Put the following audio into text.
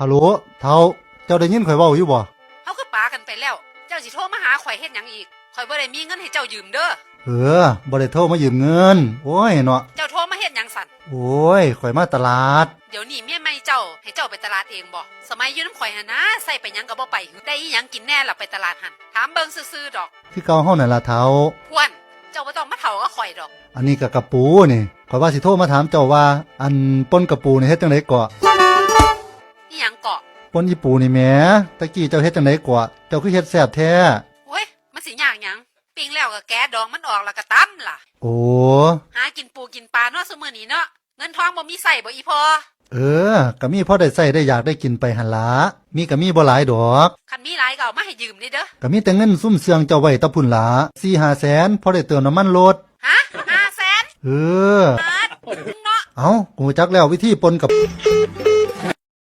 ฮัลโหลเฒ่าเจ้าได้ยินข่อยเว้าอยู่บ่เฮาคือปากันไปแล้วเจ้าสิโทรมาหาข่อยเฮ็ดหยังอีกข่อยบ่ได้มีเงินให้เจ้ายืมเด้อบ่ได้โทรมายืมเงินโอ้ยเนาะเจ้าโทรมาเฮ็ดหยังสั่นโอ้ยข่อยมาตลาดเดี๋ยวนี้เมียใหม่เจ้าให้เจ้าไปตลาดเองบ่สมัยอยู่นำข่อยหั่นนะใส่ไปหยังก็บ่ไปได้อีหยังกินแน่ล่ะไปตลาดหั่นถามเบิ่งซื่อๆดอกคือเก่าเฮานั่นล่ะเฒ่าพวนเจ้าบ่ต้องมาเฒ่ากับข่อยดอกอันนี้ก็กระปูนี่ข่อยว่าสิโทรมาถามเจ้าว่าอันป่นกระปูนี่เฮ็ดจังได๋เกาะอีหยังเกาะป่นอีปูนี่แหมตะกี้เจ้าเฮ็ดจังได๋เกาะเจ้าคือเฮ็ดแซ่บแท้โอ้ยมันสิยากหยังปิ้งแล้วก็แกะดองมันออกแล้วก็ตำล่ะโอ้หากินปูกินปลาเนาะซุมื้อนี้เนาะเงินทองบ่มีใช้บ่อีพอก็มีพอได้ใช้ได้อยากได้กินไปหั่นล่ะมีก็มีบ่หลายดอกคันมีหลายก็เอามาให้ยืมนี่เด้อก็มีแต่เงินซุ่มเสืองเจ้าไว้ตะพุ่นล่ะ 4-5 แสนพอได้เติมน้ำมันรถฮะ500,000เนาะเอ้ากูจักแล้ววิธีปนกับ